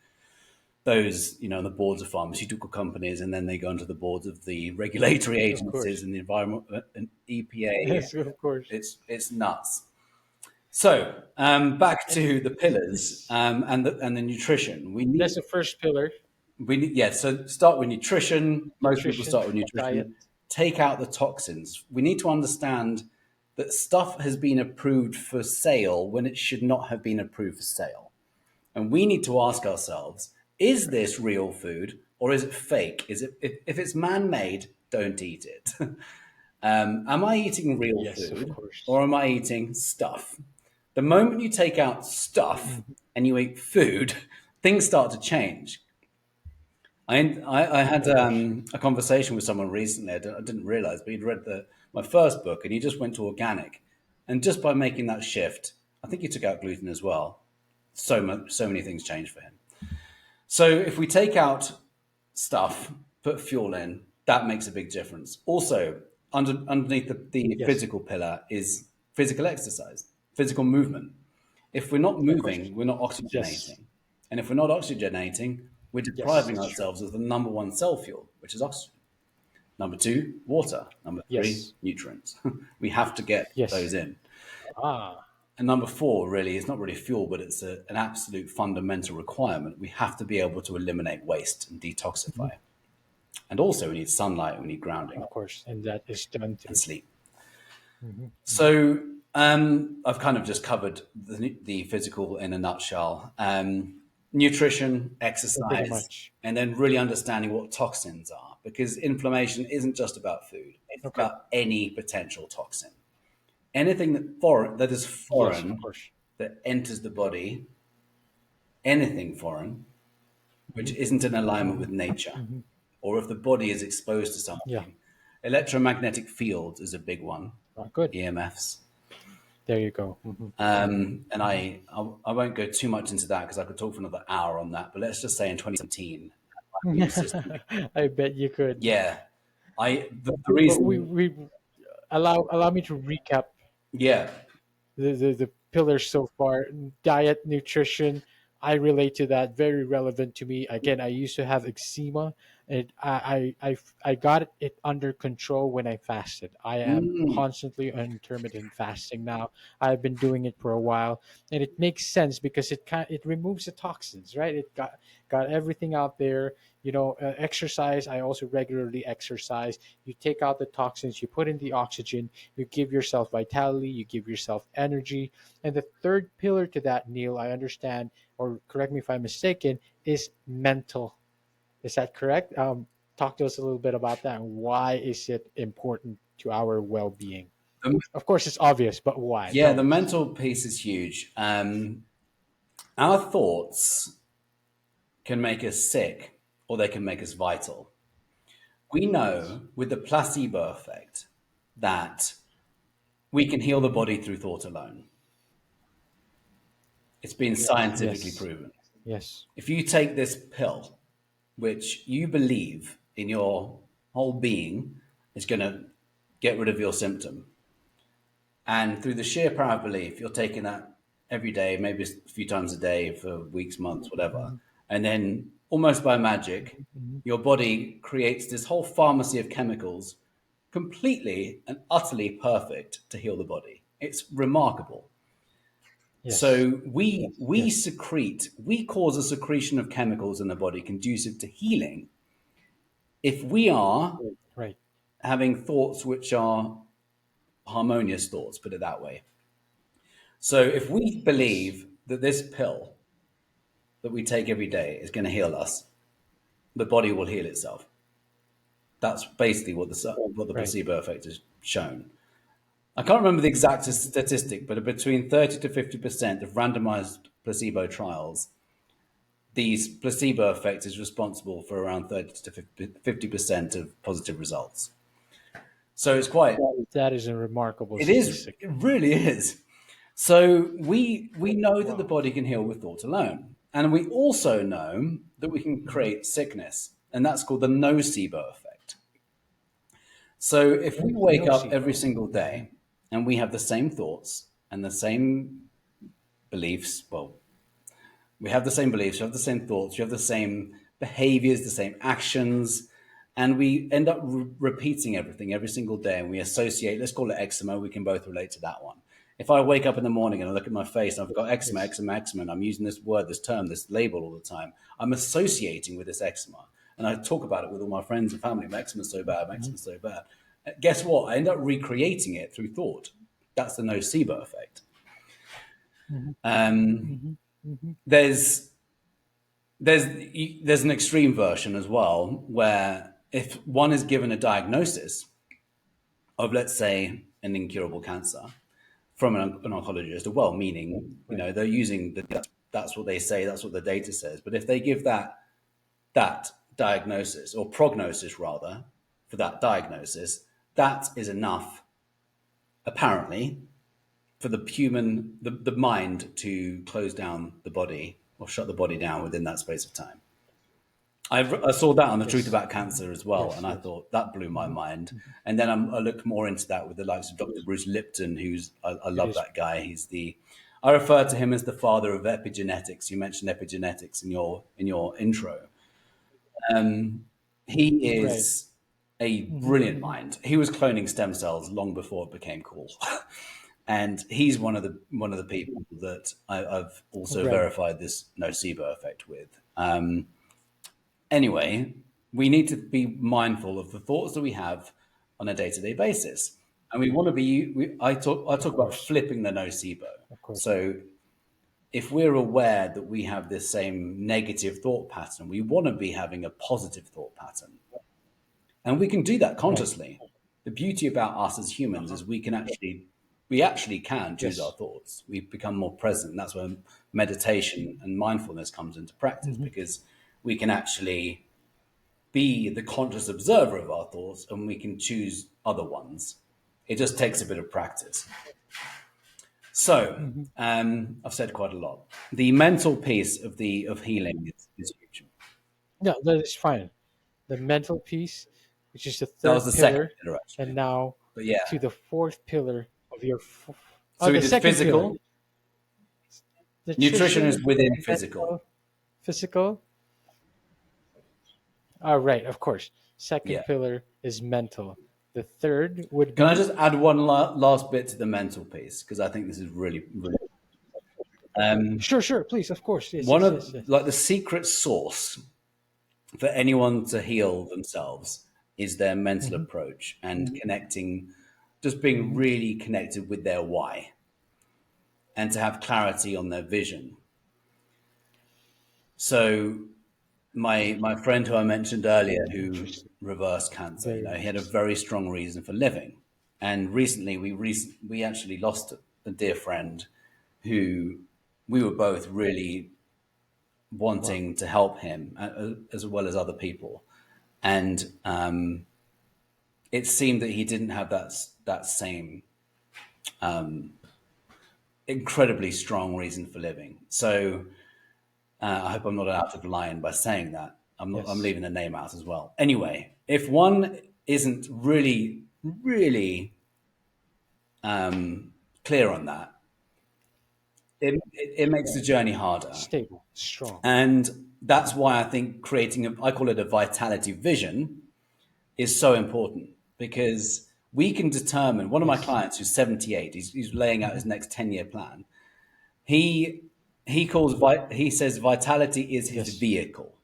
those, on the boards of pharmaceutical companies, and then they go into the boards of the regulatory Of agencies course. and the environment and EPA. Yes, of course. It's nuts. So back And to the pillars this and the nutrition. that's the first pillar, So start with nutrition. Most people nutrition, start with diet. nutrition. Take out the toxins. We need to understand that stuff has been approved for sale when it should not have been approved for sale. And we need to ask ourselves, is this real food or is it fake? If it's man-made, don't eat it. Am I eating real Yes, of food course. or am I eating stuff? The moment you take out stuff Mhm. and you eat food, things start to change. I had Of course. a conversation with someone recently. I didn't realize, but he'd read my first book and he just went to organic. And just by making that shift, I think he took out gluten as well. So many things changed for him. So if we take out stuff, put fuel in, that makes a big difference. Also, underneath the Yes, physical pillar is physical exercise, physical movement. If we're not of course. moving, we're not Yes. oxygenating. And if we're not oxygenating, we're Yes, depriving that's true. ourselves of the number one cell fuel, which is oxygen. Number two, water. Number three, Yes. nutrients. We have to get those Yes. in. Ah, And number four, really, is not really fuel, but it's an absolute fundamental requirement. We have to be able to eliminate waste and mhm, detoxify. And also, we need sunlight, we need grounding of course. And that is done and through. sleep. Mhm, mhm. So I've kind of just covered the physical in a nutshell. Nutrition, Pretty exercise, much. and then really understanding what toxins are, because inflammation isn't just about food; it's Okay. about any potential toxin. Anything that is Yes, of foreign course. that enters the body, anything foreign which Mhm, isn't in alignment with mhm, nature, mhm. or if the body is exposed to Yeah. something. Electromagnetic fields is a big one, Good. EMFs. There you go. And I won't go too much into that because I could talk for another hour on that. But let's just say in 2017, my immune system, I bet you could. yeah, the But reason, we allow me to recap yeah, the pillars so far. Diet, nutrition, I relate to that. Very relevant to me. Again, I used to have eczema, and I got it under control when I fasted. I am mm, constantly on intermittent fasting now. I've been doing it for a while, and it makes sense because it removes the toxins, right? It got everything out there. Exercise. I also regularly exercise. You take out the toxins, you put in the oxygen, you give yourself vitality, you give yourself energy. And the third pillar to that, Neil, I understand, or correct me if I'm mistaken, is mental. Is that correct? Talk to us a little bit about that. Why is it important to our well being? the, Of course, it's obvious, but why? yeah, Tell the us. mental piece is huge. Our thoughts can make us sick, or they can make us vital. We Yes. know with the placebo effect that we can heal the Hmm. body through thought alone. It's been scientifically Yes. proven. Yes. If you take this pill, which you believe in your whole being is going to get rid of your symptom, and through the sheer power of belief, you're taking that every day, maybe a few times a day for weeks, months, whatever, Hmm. and then almost by magic, Hmm. your body creates this whole pharmacy of chemicals completely and utterly perfect to heal the body. It's remarkable. Yes. So Yes. we cause a secretion of chemicals in the body conducive to healing if we are Right. having thoughts which are harmonious thoughts, put it that way. So if we Yes. believe that this pill that we take every day is going to heal us, the body will heal itself. That's basically what the Right. placebo effect has shown. I can't remember the exact statistic, but between 30 to 50% of randomized placebo trials, these placebo effect is responsible for around 30 to 50% of positive results. So it's quite, That is a remarkable it is, statistic. it really is. So we know that the Wow. body can heal with thought alone. And we also know that we can Mhm. create sickness, and that's called the nocebo effect. So if we wake up every Nocebo. single day and we have the same thoughts and the same beliefs, well, we have the same beliefs, we have the same thoughts, we have the same behaviors, the same actions, and we end up repeating everything every single day. And we associate, let's call it eczema. We can both relate to that one. If I wake up in the morning and I look at my face and I've got eczema, Yes. eczema, eczema, and I'm using this word, this term, this label all the time, I'm associating with this eczema. And I talk about it with all my friends and family. My eczema's so bad, my Mhm. eczema's so bad. Guess what? I end up recreating it through thought. That's the nocebo effect. Mhm. Um, Mhm. Mhm. there's there's there's an extreme version as well, where if one is given a diagnosis of, let's say, an incurable cancer from an oncologist, a well-meaning, Right. they're using that's what they say, that's what the data says. But if they give that diagnosis, or prognosis rather, for that diagnosis, that is enough, apparently, for the mind to close down the body or shut the body down within that space of time. I saw that on The Truth Yes. About Cancer as well, Yes. and I Yes. thought that blew my Mhm. mind. Mhm. And then I looked more into that with the likes of Dr. Bruce Lipton, who's I It love is. that guy. I refer to him as the father of epigenetics. You mentioned epigenetics in your intro. He Right. is a Mhm. brilliant Mhm. mind. He was cloning stem cells long before it became cool. And he's one of the people that I've also Right. verified this nocebo effect with. Anyway, we need to be mindful of the thoughts that we have on a day-to-day basis, and we want to be. I Of talk about course. flipping the nocebo. Of course. So if we're aware that we have this same negative thought pattern, we want to be having a positive thought pattern, and we can do that Right. consciously. The beauty about us as humans is we actually can choose our Yes. thoughts. We become more present. And that's where meditation and mindfulness comes into practice, Mhm. because we can actually be the conscious observer of our thoughts, and we can choose other ones. It just takes a bit of practice. So Mhm. I've said quite a lot. The mental piece of healing is huge. No, that is fine. The mental piece, which is the That was third the second pillar, pillar, and actually. now But yeah, to the fourth pillar of your. Oh, so we the did second pillar, physical. Nutrition is nutrition, within physical. mental, physical. All right, of course. Yeah. Second pillar is mental. The third would Can I be. just add one last bit to the mental piece, because I think this is really, really. Sure, sure, please, of course. Yes, One yes, of yes, yes. like the secret sauce for anyone to heal themselves is their mental Hmm. approach and connecting, just being Hmm. really connected with their why, and to have clarity on their vision. So my friend who I mentioned earlier, who Interesting. reversed cancer, Very he had a interesting. very strong reason for living. And recently we actually lost a dear friend who we were both really Wow. wanting to help him, as well as other people. And it seemed that he didn't have that same incredibly strong reason for living. So I hope I'm not out of line by saying that. I'm Yes. leaving the name out as well. Anyway, if one isn't really clear on that, it makes the journey harder. Stable, strong. And that's why I think I call it a vitality vision, is so important, because we can determine. One of my Yes. clients who's 78, he's laying out Hmm. his next 10-year plan. He he says vitality is his Yes. vehicle.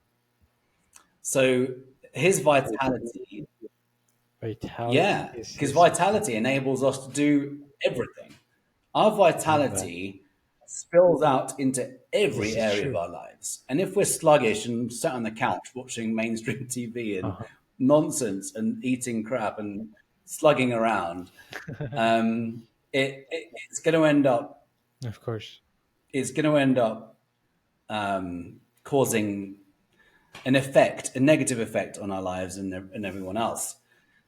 So his vitality, Vitality yeah, is because his vitality vehicle. enables us to do everything. Our Love that. vitality spills out into This every is area of true. our lives. And if we're sluggish and sat on the couch watching mainstream TV and Uh-huh. nonsense and eating crap and slugging around, it's going to end up Of course. is going to end up causing an effect, a negative effect on our lives and everyone else.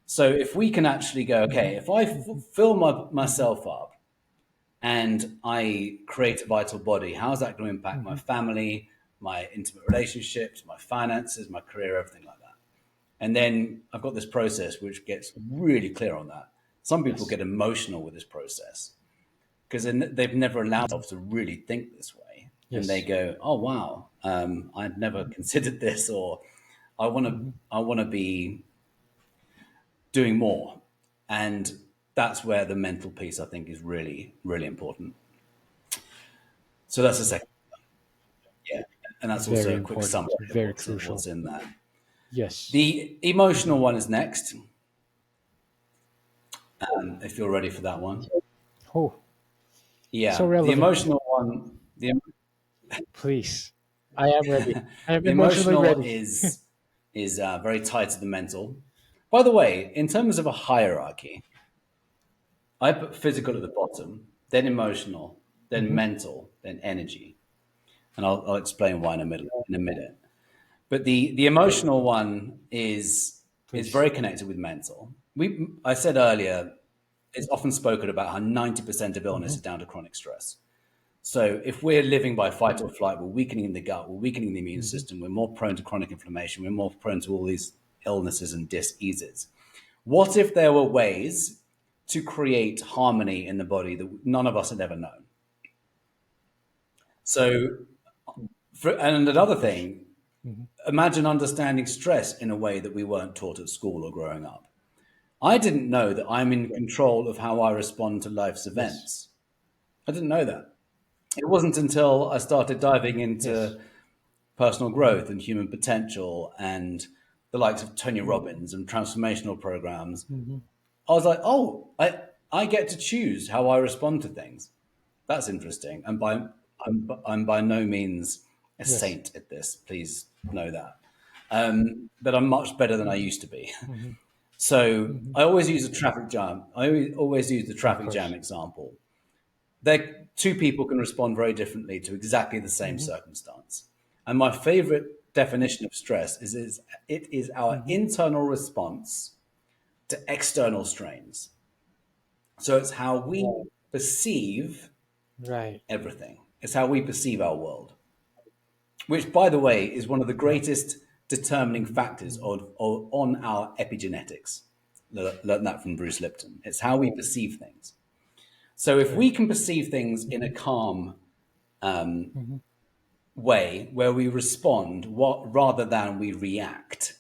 So if we can actually go, okay, if I fill myself up and I create a vital body, how is that going to impact my family, my intimate relationships, my finances, my career, everything like that? And then I've got this process which gets really clear on that. Some people get emotional with this process because they've never allowed themselves to really think this way. Yes. And they go, oh, wow, I'd never considered this, or I want to be doing more. And that's where the mental piece, I think, is really, really important. So that's the second. Yeah. And that's also Very a quick important. summary of Very crucial. what's in that. Yes. The emotional one is next. If you're ready for that one. Oh, Yeah. so The relevant. emotional one, Please. I am ready. I am the emotionally emotional ready. is very tied to the mental. By the way, in terms of a hierarchy, I put physical at the bottom, then emotional, then mental, then energy, and I'll explain why in a minute. But the emotional one is Please. very connected with mental. I said earlier, it's often spoken about how 90% of illness is down to chronic stress. So if we're living by fight or flight, we're weakening the gut, we're weakening the immune system, we're more prone to chronic inflammation, we're more prone to all these illnesses and dis-eases. What if there were ways to create harmony in the body that none of us had ever known? So, and another thing, imagine understanding stress in a way that we weren't taught at school or growing up. I didn't know that I'm in control of how I respond to life's events. I didn't know that. It wasn't until I started diving into personal growth and human potential and the likes of Tony Robbins and transformational programs. I was like, oh, I get to choose how I respond to things. That's interesting. And I'm by no means a saint at this. Please know that. But I'm much better than I used to be. So I always use a traffic jam. I always use the traffic jam example. Two people can respond very differently to exactly the same circumstance. And my favorite definition of stress is it is our internal response to external strains. So it's how we perceive Right. everything. It's how we perceive our world, which, by the way, is one of the greatest determining factors on our epigenetics. Learned that from Bruce Lipton. It's how we perceive things. So if we can perceive things in a calm way, where we respond rather than we react,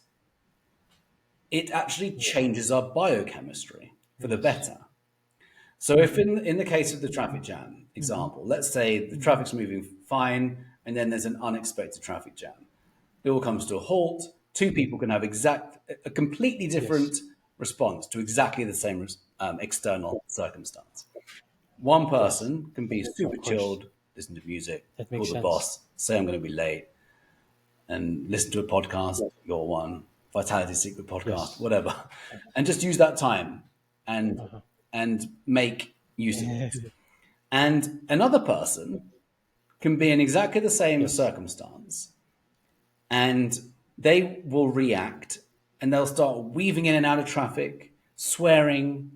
it actually changes our biochemistry for the better. So if in the case of the traffic jam example, let's say the traffic's moving fine and then there's an unexpected traffic jam. It all comes to a halt. Two people can have a completely different response to exactly the same external circumstance. One person can be super chilled, listen to music, That call makes the sense. boss, say I'm going to be late, and listen to a podcast, your one, Vitality Secret podcast, whatever, and just use that time and make use of it. And another person can be in exactly the same circumstance, and they will react, and they'll start weaving in and out of traffic, swearing,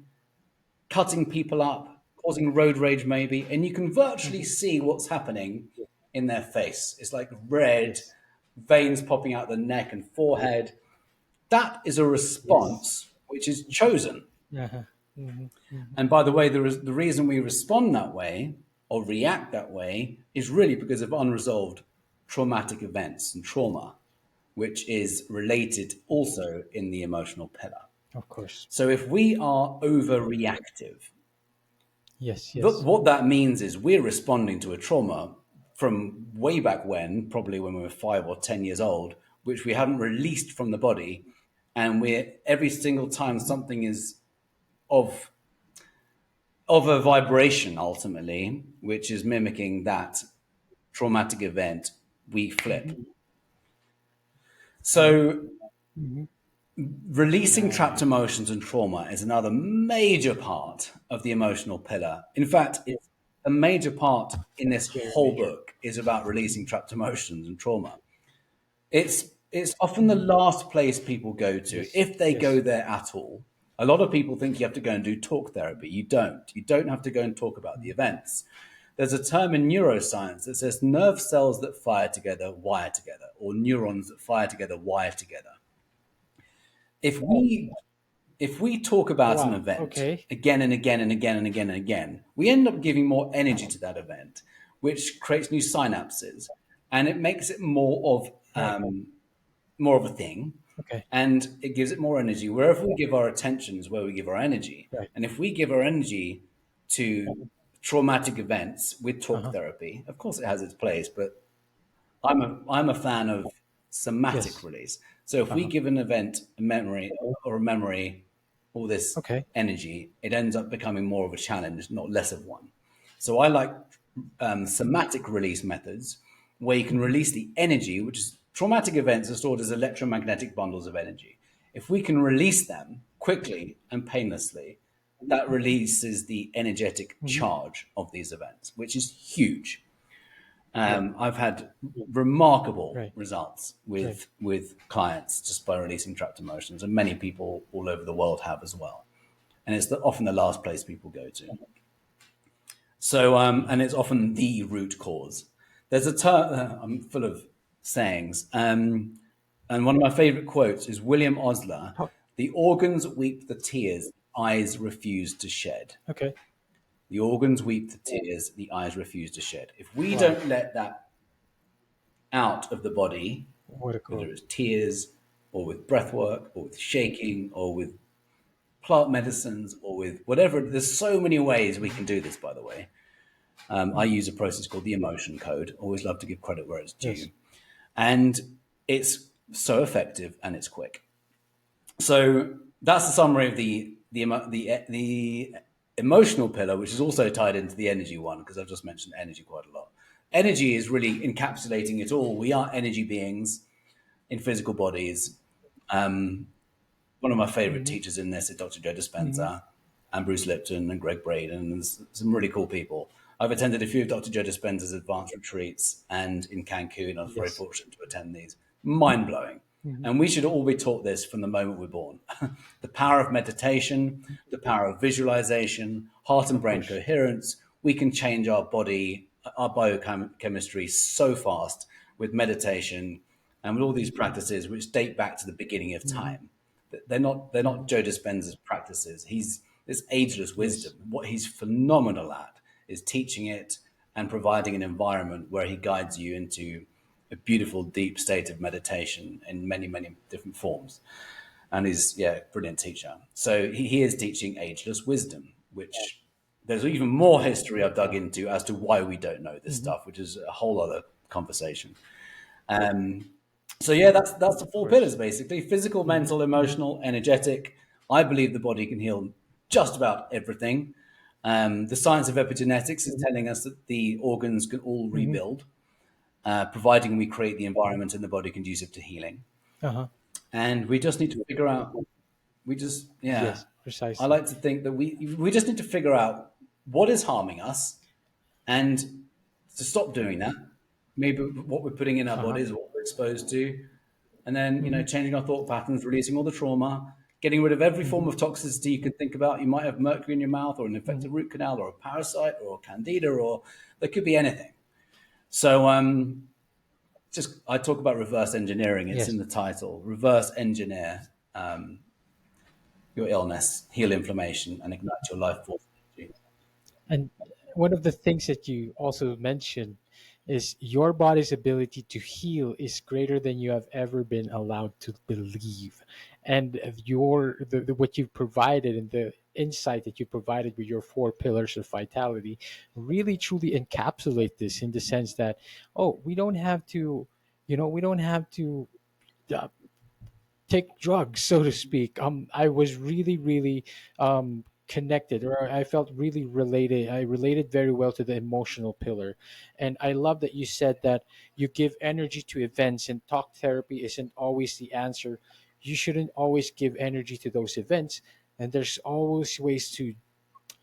cutting people up, causing road rage maybe, and you can virtually see what's happening in their face. It's like red veins popping out the neck and forehead. That is a response which is chosen. And by the way, the reason we respond that way or react that way is really because of unresolved traumatic events and trauma, which is related also in the emotional pillar. Of course. So if we are overreactive, Yes. what that means is we're responding to a trauma from way back when, probably when we were 5 or 10 years old, which we haven't released from the body. And we're every single time something is of a vibration ultimately, which is mimicking that traumatic event, we flip. So releasing trapped emotions and trauma is another major part of the emotional pillar. In fact, a major part in this Very whole major. book is about releasing trapped emotions and trauma. It's often the last place people go to Yes. if they go Yes. there at all. A lot of people think you have to go and do talk therapy. You don't. You don't have to go and talk about the events. There's a term in neuroscience that says nerve cells that fire together wire together, or neurons that fire together wire together. If we if we talk about an Wow. event Okay. again and again and again and again and again, we end up giving more energy to that event, which creates new synapses, and it makes it Right. more of a thing, Okay. and it gives it more energy. Wherever we give our attention is where we give our energy, Right. and if we give our energy to traumatic events with Uh talk huh. therapy, of course it has its place, but I'm a fan of somatic Yes. release. So if Uh we huh. give an event a memory, all this Okay. energy, it ends up becoming more of a challenge, not less of one. So I like somatic release methods where you can Hmm. release the energy, which is traumatic events are stored as electromagnetic bundles of energy. If we can release them quickly and painlessly, that releases the energetic Hmm. charge of these events, which is huge. Right. I've had remarkable Right. results Right. with clients just by releasing trapped emotions, and many people all over the world have as well. And it's often the last place people go to. So, and it's often the root cause. There's a term. I'm full of sayings, and one of my favorite quotes is William Osler: Oh, "The organs weep the tears eyes refuse to shed." okay. The organs weep the tears the eyes refuse to shed. If we Wow. don't let that out of the body, What a whether quote. it's tears or with breath work or with shaking or with plant medicines or with whatever. There's so many ways we can do this, by the way. I use a process called the emotion code. Always love to give credit where it's Yes. due. And it's so effective and it's quick. So that's the summary of the emotional pillar, which is also tied into the energy one, because I've just mentioned energy quite a lot. Energy is really encapsulating it all. We are energy beings in physical bodies. One of my favorite Hmm. teachers in this is Dr. Joe Hmm. Dispenza and Bruce Lipton and Greg Braden, and there's some really cool people. I've attended a few of Dr. Joe Dispenza's advanced retreats, and in Cancun, I was very Yes. fortunate to attend these. Mind blowing. Hmm. And we should all be taught this from the moment we're born. The power of meditation, the power of visualization, heart and Of brain course. coherence. We can change our body, our biochemistry so fast with meditation and with all these practices which date back to the beginning of Hmm. time. They're not Joe Dispenza's practices. He's this ageless Yes. wisdom. What he's phenomenal at is teaching it and providing an environment where he guides you into a beautiful, deep state of meditation in many, many different forms. And he's brilliant teacher. So he is teaching ageless wisdom, which there's even more history I've dug Wow. into as to why we don't know this Hmm. stuff, which is a whole other conversation. Um, so yeah, that's the Of four course. pillars basically: physical, Hmm. mental, emotional, energetic. I believe the body can heal just about everything. The science of epigenetics is telling us that the organs can all Hmm. rebuild, providing we create the environment in the body conducive to healing. Uh huh. And we just need to figure out. We just Yes. I Precisely. like to think that we just need to figure out what is harming us and to stop doing that. Maybe what we're putting in our Uh huh. bodies, what we're exposed to, and then Hmm. changing our thought patterns, releasing all the trauma, getting rid of every Hmm. form of toxicity you can think about. You might have mercury in your mouth, or an Hmm. infected root canal, or a parasite, or a candida, or there could be anything. So just I talk about reverse engineering. It's in Yes. the title. Reverse engineer your illness, heal inflammation, and ignite your life force energy. And one of the things that you also mentioned is your body's ability to heal is greater than you have ever been allowed to believe. And what you've provided and the insight that you provided with your four pillars of vitality really truly encapsulate this in the sense that, oh, we don't have to, we don't have to uh, take drugs, so to speak. I was really, really connected, or I felt really related. I related very well to the emotional pillar, and I love that you said that you give energy to events, and talk therapy isn't always the answer. You shouldn't always give energy to those events, and there's always ways to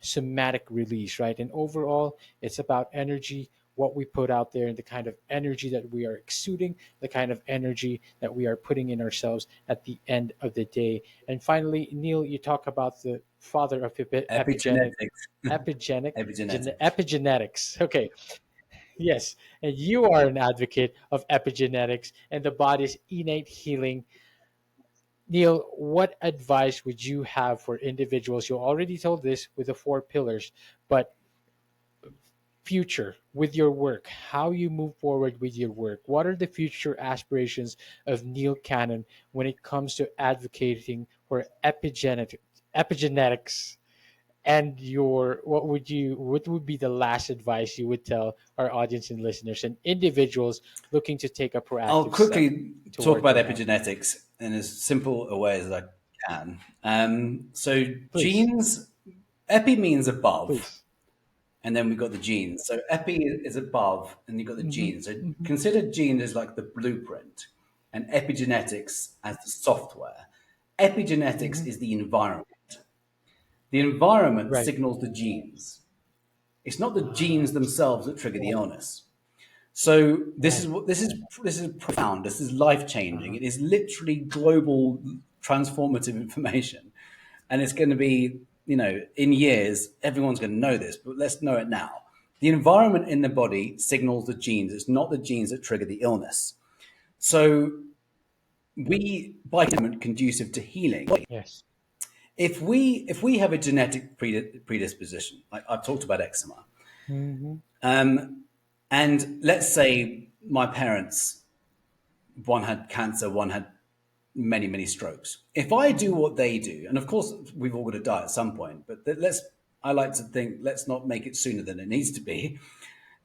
somatic release, right? And overall, it's about energy, what we put out there, and the kind of energy that we are exuding, the kind of energy that we are putting in ourselves at the end of the day. And finally, Neil, you talk about the father of Epigenetics. epigenic Epigenetics. epigenetics. Okay, yes, and you are an advocate of epigenetics and the body's innate healing. Neil, what advice would you have for individuals? You already told this with the four pillars, but future with your work, how you move forward with your work. What are the future aspirations of Neil Cannon when it comes to advocating for epigenetics? And your what would be the last advice you would tell our audience and listeners and individuals looking to take a I'll proactive step quickly talk toward about their health? epigenetics in as simple a way as I can. So Please, genes, epi means above, please. and then we've got the genes. So epi is above, and you've got the Mm-hmm, genes. So mm-hmm, consider genes as like the blueprint, and epigenetics as the software. Epigenetics mm-hmm. is the environment. The environment Right. signals the genes. It's not the genes Ah, themselves that trigger the illness. So right. this is profound. This is life changing. Uh-huh. It is literally global transformative information, and it's going to be, in years everyone's going to know this. But let's know it now. The environment in the body signals the genes. It's not the genes that trigger the illness. So we, by environment conducive to healing. Yes. If we have a genetic predisposition, like I've talked about eczema, Mm-hmm. and let's say my parents, one had cancer, one had many strokes. If I do Mm-hmm. what they do, and of course we've all got to die at some point, but I like to think, let's not make it sooner than it needs to be.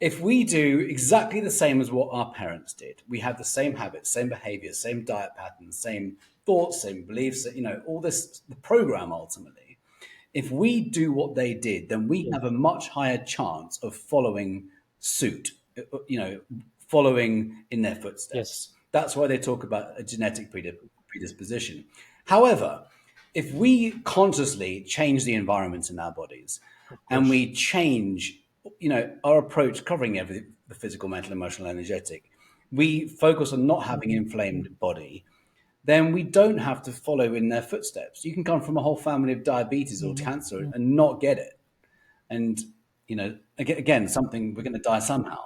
If we do exactly the same as what our parents did, we have the same habits, same behaviors, same diet patterns, same thoughts, same beliefs, all this, the program ultimately. If we do what they did, then we Yes. have a much higher chance of following suit, you know, following in their Yes. footsteps. That's why they talk about a genetic predisposition. However, if we consciously change the environment in our bodies Of and course. we change, our approach covering everything, the physical, mental, emotional, energetic, we focus on not having an Mm-hmm. inflamed body, then we don't have to follow in their footsteps. You can come from a whole family of diabetes or cancer Mm-hmm. and not get it. And, again, something, we're going to die somehow.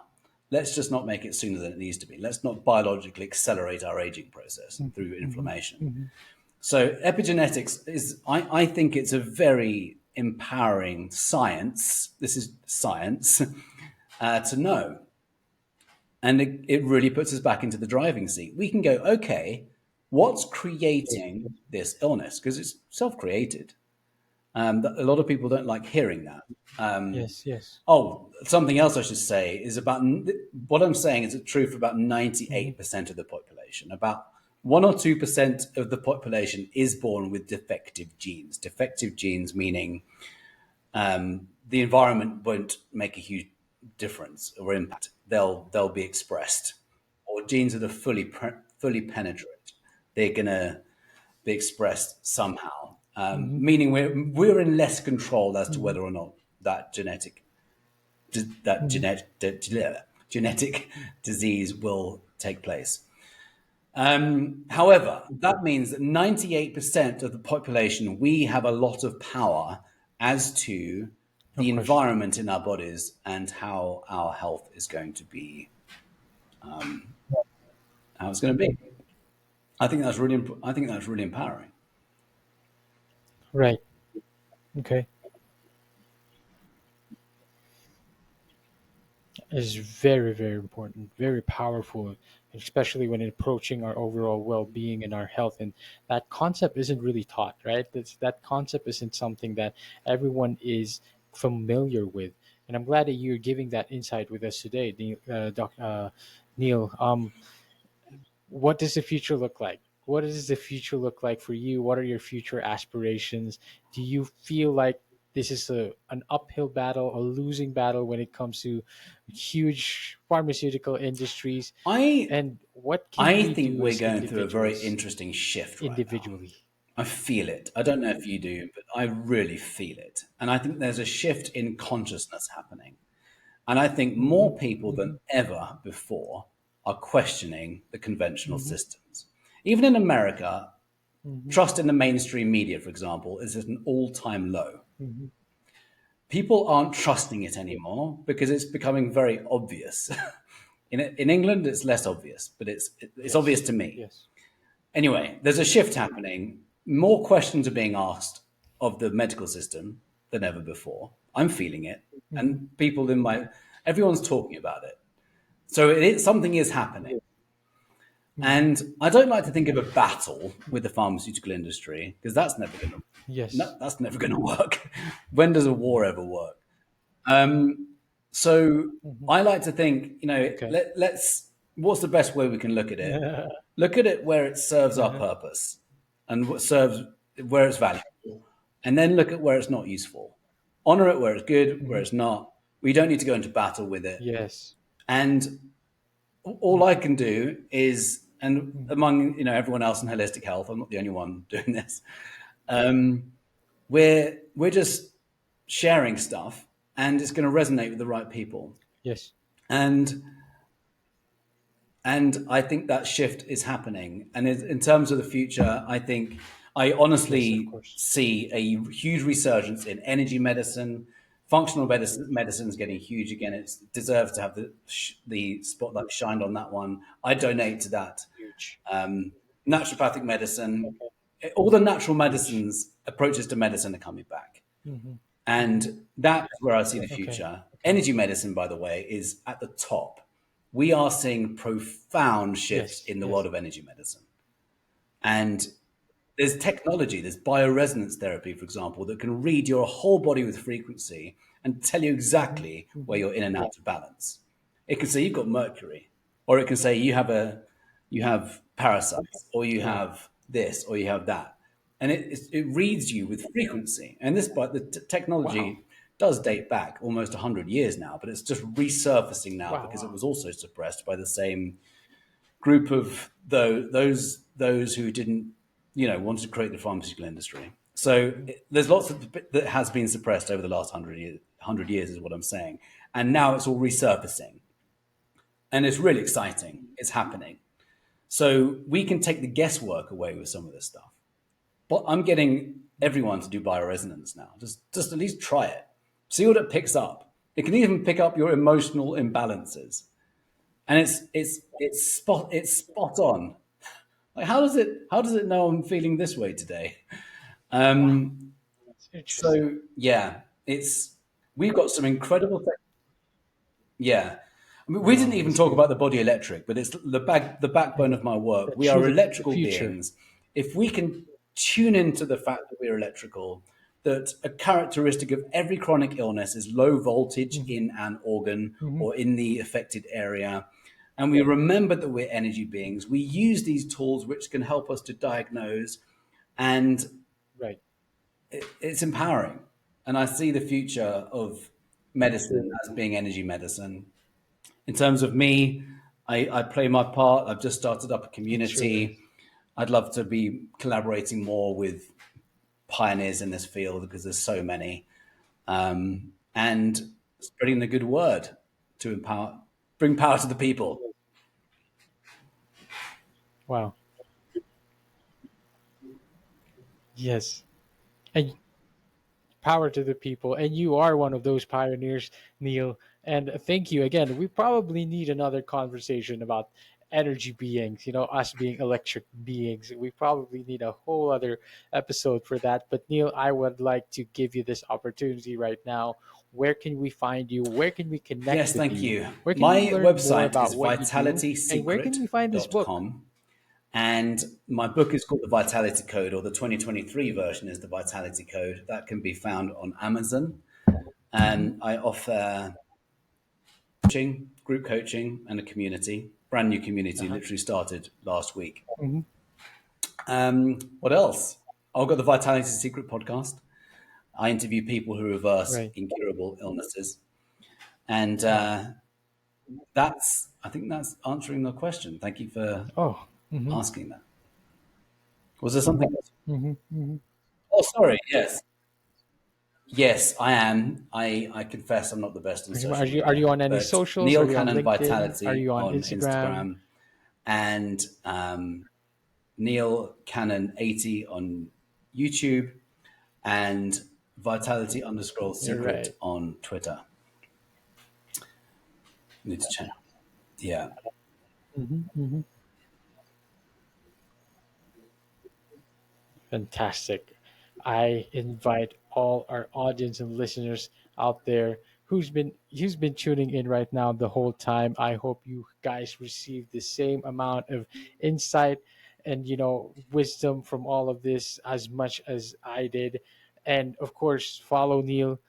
Let's just not make it sooner than it needs to be. Let's not biologically accelerate our aging process through Mm-hmm. inflammation. Mm-hmm. So epigenetics is, I think it's a very empowering science. This is science to know. And it really puts us back into the driving seat. We can go, okay, what's Yes. creating this illness? Because it's self-created. A lot of people don't like hearing that. Yes. Yes. Oh, something else I should say is about what I'm saying is true for about Mm-hmm. 98% of the population. About 1 or 2% of the population is born with defective genes. Defective genes meaning the environment won't make a huge difference or impact. They'll be expressed. Or genes that are fully penetrate, they're gonna be expressed somehow. Mm-hmm. Meaning we're in less control as to Mm-hmm. whether or not that that Mm-hmm. genetic disease will take place. However, that means that 98% of the population, we have a lot of power as to the Of course. environment in our bodies and how our health is going to be, how it's going to be. I think that's really empowering. Right. Okay. Is very, very important, very powerful, especially when approaching our overall well-being and our health. And that concept isn't really taught, right? That concept isn't something that everyone is familiar with. And I'm glad that you're giving that insight with us today, Neil. What does the future look like? What does the future look like for you? What are your future aspirations? Do you feel like this is an uphill battle, a losing battle when it comes to huge pharmaceutical industries? I And what can I we think do we're as going through a very individuals interesting shift right now. individually? I feel it. I don't know if you do, but I really feel it. And I think there's a shift in consciousness happening. And I think Hmm. more people than Hmm. ever before are questioning the conventional Hmm. systems. Even in America, Hmm. trust in the mainstream media, for example, is at an all-time low. Hmm. People aren't trusting it anymore because it's becoming very obvious. In England, it's less obvious, but it's obvious Yes. to me. Yes. Anyway, there's a shift happening. More questions are being asked of the medical system than ever before. I'm feeling it, Hmm. and people in my everyone's talking about it. So something is happening. Hmm. And I don't like to think of a battle with the pharmaceutical industry because Yes. that's never going to work. When does a war ever work? So Hmm. I like to think, Okay. let's. What's the best way we can look at it? Look at it where it serves our Uh-huh. purpose and what serves where it's valuable, and then look at where it's not useful. Honor it where it's good, where Hmm. it's not. We don't need to go into battle with it. Yes. And all I can do is, and Hmm. among everyone else in holistic health, I'm not the only one doing this. Um, we're just sharing stuff, and it's going to resonate with the right people. Yes. And I think that shift is happening. And in terms of the future, I think I Yes, of honestly course. see a huge resurgence in energy medicine. Functional medicine is getting huge again. It deserves to have the spotlight shined on that one. I donate to that. Huge. Naturopathic medicine, Okay. all the natural Huge. medicines approaches to medicine are coming back. Hmm. And that's where I see the Okay. future. Okay. Energy medicine, by the way, is at the top. We are seeing profound shifts Yes. in the world Yes. of energy medicine. And there's technology, there's bioresonance therapy, for example, that can read your whole body with frequency and tell you Hmm. exactly where Hmm. you're in and out of balance. It can say you've got mercury, or it can say you have parasites, or you Right. have this, or you have that, and it reads you with frequency. And the Wow. technology does date back almost 100 years now, but it's just resurfacing now Wow. because it Wow. was also suppressed by the same group of those who didn't want to create the pharmaceutical industry. So Hmm. there's lots of that has been suppressed over the last 100 years is what I'm saying, and now it's all resurfacing, and it's really exciting. It's happening. So we can take the guesswork away with some of this stuff. But I'm getting everyone to do bioresonance now. Just at least try it. See what it picks up. It can even pick up your emotional imbalances, and it's spot on. Like how does it know I'm feeling this way today? Wow. Um, That's interesting. so yeah, we've got some incredible. Yeah, I mean, we didn't Wow. even That's talk good. about the body electric, but it's the backbone of my work. We are Truly the electrical future. beings. If we can tune into the fact that we're electrical, that a characteristic of every chronic illness is low voltage Hmm. in an organ Hmm. or in the affected area, and we remember that we're energy beings, we use these tools which can help us to diagnose, and Right. it's empowering. And I see the future of medicine as being energy medicine. In terms of me, I play my part. I've just started up a It sure is. community. I'd love to be collaborating more with pioneers in this field because there's so many, and spreading the good word to bring power to the people. Wow. Yes. And power to the people. And you are one of those pioneers, Neil. And thank you again. We probably need another conversation about energy beings, us being electric beings. We probably need a whole other episode for that. But Neil, I would like to give you this opportunity right now. Where can we find you? Where can we connect Yes, with thank you? you. Where can we My learn more website about is what you do? And where can we find this book? vitalitysecret.com. And my book is called The Vitality Code, or the 2023 version is The Vitality Code. That can be found on Amazon. Hmm. And I offer group coaching, and a community. Brand new community, Uh-huh. literally started last week. Hmm. What else? I've got the Vitality Secret podcast. I interview people who reverse Right. incurable illnesses. And Wow. I think that's answering the question. Thank you for Oh. Hmm. asking that. Was there something else? Hmm. Hmm. Oh, sorry. Yes. Yes, I am. I confess I'm not the best on Are social you are you media, on any but socials? Are Neil you on Cannon LinkedIn? Are Vitality you on on Instagram? Instagram and Neil Cannon 80 on YouTube and Vitality underscore You're secret right. on Twitter. Need to check. Yeah. Hmm. Hmm. Fantastic. I invite all our audience and listeners out there who's been tuning in right now the whole time. I hope you guys receive the same amount of insight and wisdom from all of this as much as I did. And of course, follow Neil,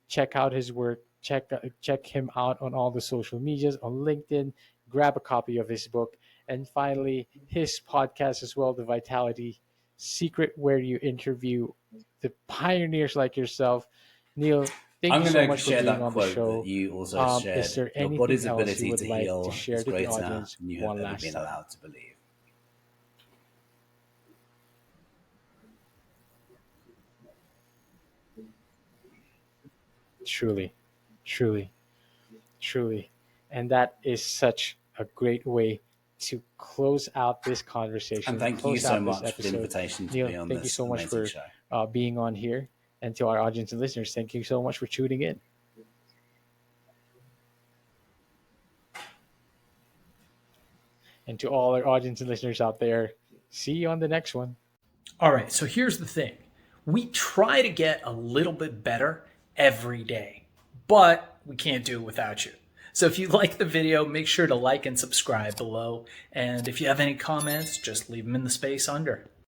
check out his work, check him out on all the social medias on LinkedIn, grab a copy of his book, and finally his podcast as well, the Vitality Secret, where you interview the pioneers like yourself. Neil, thank I'm you going so to much for share being that on the quote that show. you also Is shared. there Your anything body's else you ability would to like to heal share is to the greater audience than you have one ever last been time? allowed to believe. Truly, truly, truly. And that is such a great way to close out this And conversation, thank you close so out this much for the episode. invitation to be Neil, on thank you this so much amazing for show. being on here. And to our audience and listeners, thank you so much for tuning in. And to all our audience and listeners out there, see you on the next one. All right, so here's the thing, we try to get a little bit better every day, but we can't do it without you. So if you like the video, make sure to like and subscribe below. And if you have any comments, just leave them in the space under.